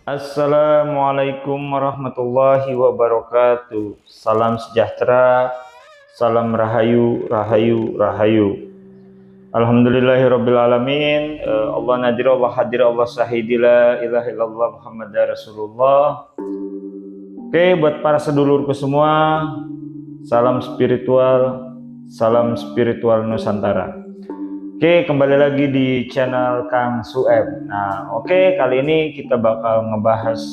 Assalamualaikum warahmatullahi wabarakatuh. Salam sejahtera, salam rahayu, rahayu, rahayu. Alhamdulillahirabbil alamin. Allah nadir, Allah hadir, Allah syahidi, la ilaha illallah Muhammadar Rasulullah. Oke, buat para sedulurku semua, salam spiritual Nusantara. Oke, kembali lagi di channel Kang Sueb. Nah, oke, kali ini kita bakal ngebahas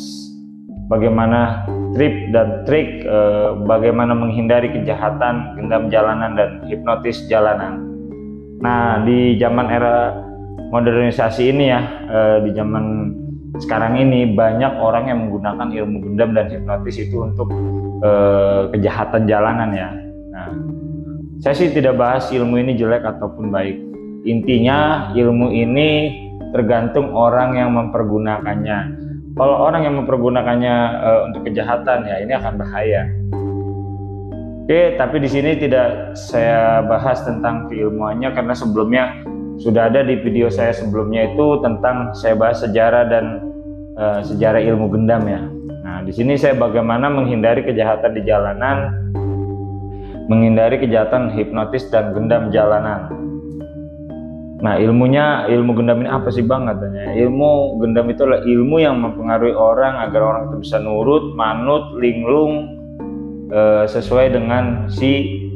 bagaimana trik dan trik bagaimana menghindari kejahatan, gendam jalanan, dan hipnotis jalanan. Nah, di zaman era modernisasi ini ya, di zaman sekarang ini banyak orang yang menggunakan ilmu gendam dan hipnotis itu untuk kejahatan jalanan ya. Nah, saya sih tidak bahas ilmu ini jelek ataupun baik. Intinya ilmu ini tergantung orang yang mempergunakannya. Kalau orang yang mempergunakannya untuk kejahatan ya ini akan bahaya. Oke, tapi di sini tidak saya bahas tentang keilmuannya karena sebelumnya sudah ada di video saya sebelumnya itu tentang saya bahas sejarah dan sejarah ilmu gendam ya. Nah, di sini saya bagaimana menghindari kejahatan di jalanan, menghindari kejahatan hipnotis dan gendam jalanan. Nah, ilmu gendam ini apa sih Bang katanya? Ilmu gendam itu adalah ilmu yang mempengaruhi orang agar orang itu bisa nurut, manut, linglung sesuai dengan si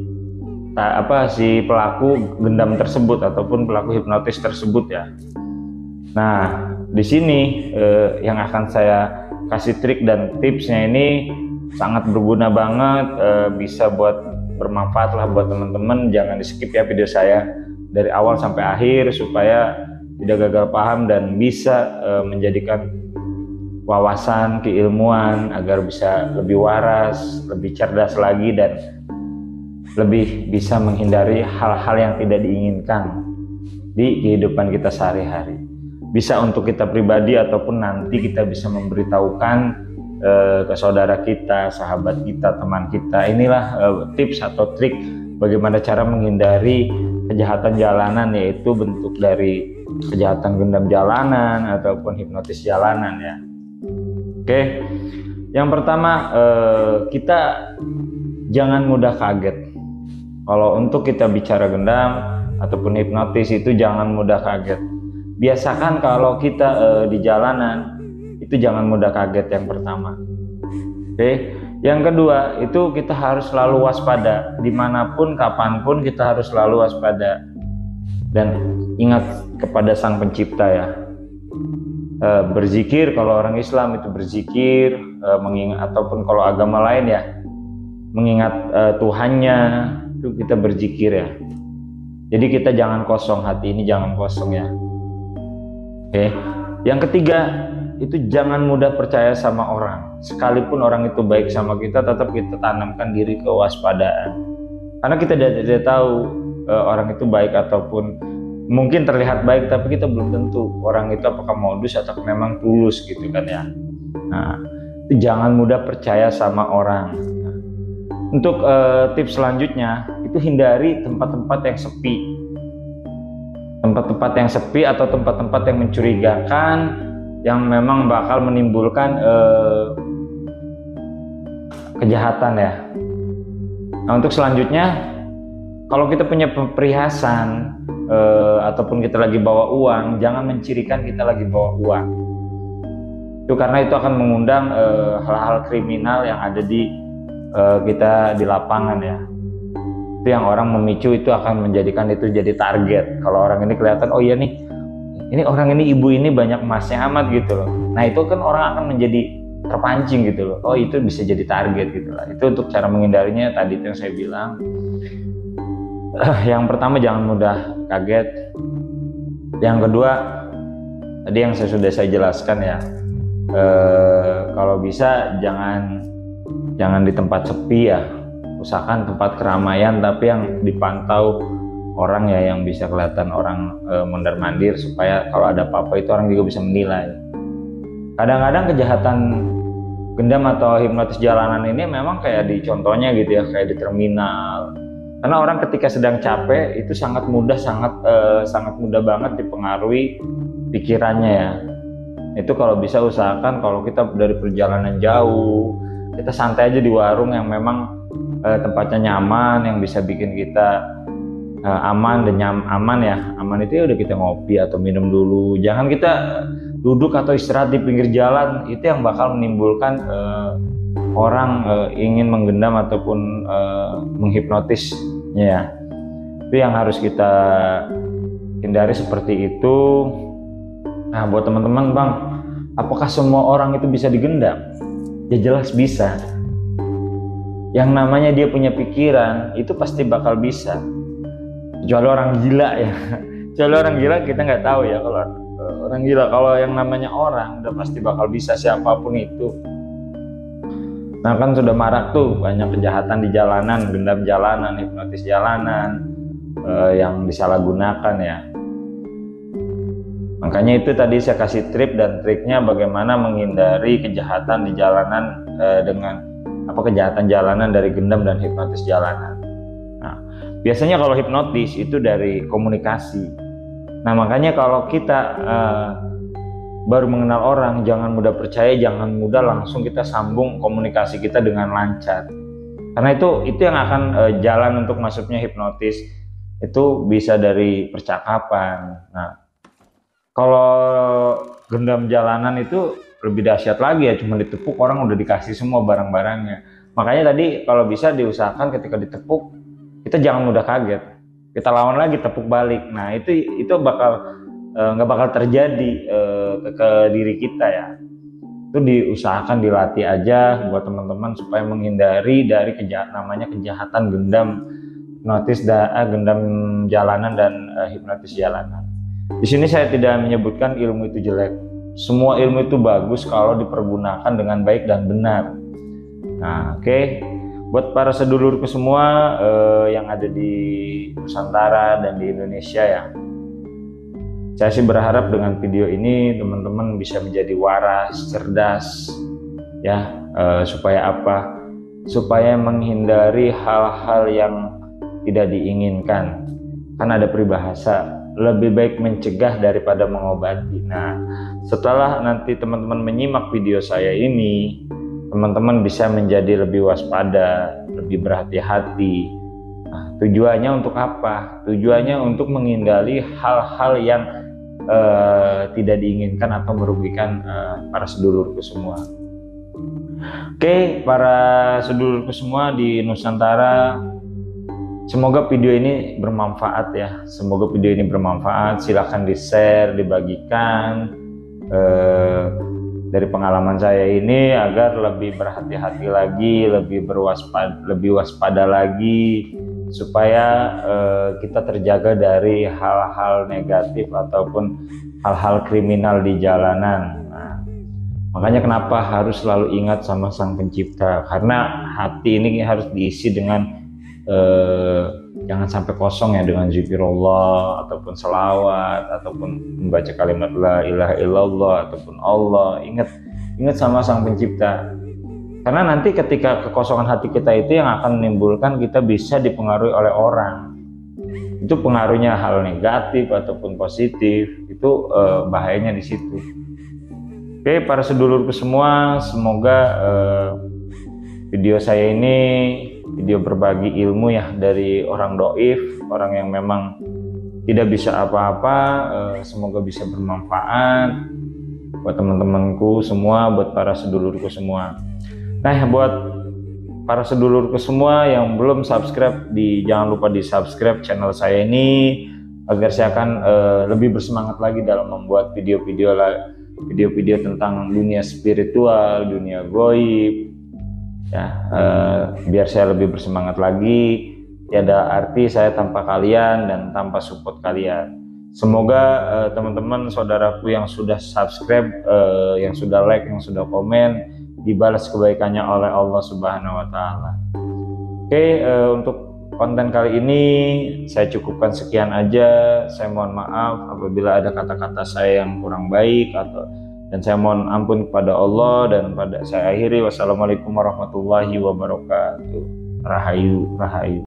pelaku gendam tersebut ataupun pelaku hipnotis tersebut ya. Nah, di sini yang akan saya kasih trik dan tipsnya ini sangat berguna banget, bisa buat bermanfaat lah buat teman-teman. Jangan di skip ya video saya dari awal sampai akhir supaya tidak gagal paham dan bisa menjadikan wawasan keilmuan agar bisa lebih waras, lebih cerdas lagi dan lebih bisa menghindari hal-hal yang tidak diinginkan di kehidupan kita sehari-hari. Bisa untuk kita pribadi ataupun nanti kita bisa memberitahukan ke saudara kita, sahabat kita, teman kita. Inilah tips atau trik bagaimana cara menghindari kejahatan jalanan, yaitu bentuk dari kejahatan gendam jalanan ataupun hipnotis jalanan ya. Oke, yang pertama kita jangan mudah kaget. Kalau untuk kita bicara gendam ataupun hipnotis itu jangan mudah kaget. Biasakan kalau kita di jalanan itu jangan mudah kaget yang pertama. Oke. Yang kedua, itu kita harus selalu waspada. Dimanapun, kapanpun kita harus selalu waspada. Dan ingat kepada Sang Pencipta ya. Berzikir, kalau orang Islam itu berzikir, mengingat, ataupun kalau agama lain ya, mengingat Tuhannya, itu kita berzikir ya. Jadi kita jangan kosong, hati ini jangan kosong ya. Oke. Yang ketiga, itu jangan mudah percaya sama orang. Sekalipun orang itu baik sama kita, tetap kita tanamkan diri kewaspadaan. Karena kita tidak tahu orang itu baik ataupun mungkin terlihat baik, tapi kita belum tentu orang itu apakah modus atau memang tulus gitu kan ya. Nah, itu jangan mudah percaya sama orang. Untuk tips selanjutnya, itu hindari tempat-tempat yang sepi. Tempat-tempat yang sepi atau tempat-tempat yang mencurigakan, yang memang bakal menimbulkan kejahatan ya. Nah, untuk selanjutnya, kalau kita punya perhiasan ataupun kita lagi bawa uang, jangan mencirikan kita lagi bawa uang. Itu karena itu akan mengundang hal-hal kriminal yang ada di kita di lapangan ya. Itu yang orang memicu, itu akan menjadikan itu jadi target. Kalau orang ini kelihatan, oh iya nih, ini orang ini, ibu ini banyak emasnya amat gitu loh. Nah, itu kan orang akan menjadi terpancing gitu loh. Oh, itu bisa jadi target gitu lah. Itu untuk cara menghindarinya tadi itu yang saya bilang. Yang pertama, jangan mudah kaget. Yang kedua, tadi yang sudah saya jelaskan ya. Kalau bisa jangan di tempat sepi ya. Usahakan tempat keramaian tapi yang dipantau orang ya, yang bisa kelihatan orang mondar-mandir supaya kalau ada apa-apa itu orang juga bisa menilai. Kadang-kadang kejahatan gendam atau hipnotis jalanan ini memang kayak di contohnya gitu ya, kayak di terminal. Karena orang ketika sedang capek itu sangat mudah banget dipengaruhi pikirannya ya. itu kalau bisa usahakan kalau kita dari perjalanan jauh, kita santai aja di warung yang memang tempatnya nyaman, yang bisa bikin kita aman dan aman ya. Aman itu ya udah kita ngopi atau minum dulu. Jangan kita duduk atau istirahat di pinggir jalan, itu yang bakal menimbulkan orang ingin menggendam ataupun menghipnotisnya ya. Itu yang harus kita hindari seperti itu. Nah, buat teman-teman, Bang, apakah semua orang itu bisa digendam? Ya jelas bisa. Yang namanya dia punya pikiran, itu pasti bakal bisa. Kecuali orang gila ya. Kecuali orang gila kita nggak tahu ya kalau orang gila. Kalau yang namanya orang, udah pasti bakal bisa siapapun itu. Nah kan sudah marak tuh banyak kejahatan di jalanan, gendam jalanan, hipnotis jalanan, yang disalahgunakan ya. Makanya itu tadi saya kasih trik dan triknya bagaimana menghindari kejahatan di jalanan dengan kejahatan jalanan dari gendam dan hipnotis jalanan. Nah, biasanya kalau hipnotis itu dari komunikasi. Nah, makanya kalau kita baru mengenal orang, jangan mudah percaya, jangan mudah langsung kita sambung komunikasi kita dengan lancar. Karena itu yang akan jalan untuk masuknya hipnotis. Itu bisa dari percakapan. Nah, kalau gendam jalanan itu lebih dahsyat lagi ya, cuma ditepuk orang udah dikasih semua barang-barangnya. Makanya tadi kalau bisa diusahakan ketika ditepuk kita jangan mudah kaget, kita lawan lagi tepuk balik. Nah itu bakal nggak bakal terjadi ke diri kita ya. Itu diusahakan dilatih aja buat teman-teman supaya menghindari dari namanya kejahatan gendam hipnotis, gendam jalanan dan hipnotis jalanan. Di sini saya tidak menyebutkan ilmu itu jelek. Semua ilmu itu bagus kalau dipergunakan dengan baik dan benar. Nah, oke. Buat para sedulurku semua yang ada di Nusantara dan di Indonesia ya. Saya sih berharap dengan video ini teman-teman bisa menjadi waras, cerdas ya, supaya apa? Supaya menghindari hal-hal yang tidak diinginkan. Kan ada peribahasa, lebih baik mencegah daripada mengobati. Nah, setelah nanti teman-teman menyimak video saya ini, teman-teman bisa menjadi lebih waspada, lebih berhati-hati. Nah, tujuannya untuk apa? Tujuannya untuk menghindari hal-hal yang tidak diinginkan atau merugikan para sedulurku semua. Oke, para sedulurku semua di Nusantara, semoga video ini bermanfaat ya. Semoga video ini bermanfaat. Silahkan di-share, dibagikan dari pengalaman saya ini agar lebih berhati-hati lagi, lebih waspada lagi, supaya kita terjaga dari hal-hal negatif ataupun hal-hal kriminal di jalanan. Nah, makanya kenapa harus selalu ingat sama Sang Pencipta, karena hati ini harus diisi dengan jangan sampai kosong ya, dengan zikirullah ataupun selawat ataupun membaca kalimat la ilaha illallah ataupun Allah. Ingat sama Sang Pencipta, karena nanti ketika kekosongan hati kita itu yang akan menimbulkan kita bisa dipengaruhi oleh orang. Itu pengaruhnya hal negatif ataupun positif, itu bahayanya di situ. Oke, para sedulurku semua, semoga video saya ini video berbagi ilmu ya dari orang doif, orang yang memang tidak bisa apa-apa. Semoga bisa bermanfaat buat teman-temanku semua, buat para sedulurku semua. Nah, buat para sedulurku semua yang belum subscribe, jangan lupa di subscribe channel saya ini agar saya akan lebih bersemangat lagi dalam membuat video-video tentang dunia spiritual, dunia gaib ya, biar saya lebih bersemangat lagi. Tiada arti saya tanpa kalian dan tanpa support kalian. Semoga teman-teman saudaraku yang sudah subscribe, yang sudah like, yang sudah komen, dibalas kebaikannya oleh Allah Subhanahu wa Ta'ala. Oke, untuk konten kali ini saya cukupkan sekian aja. Saya mohon maaf apabila ada kata-kata saya yang kurang baik, dan saya mohon ampun kepada Allah, dan saya akhiri wassalamualaikum warahmatullahi wabarakatuh. Rahayu.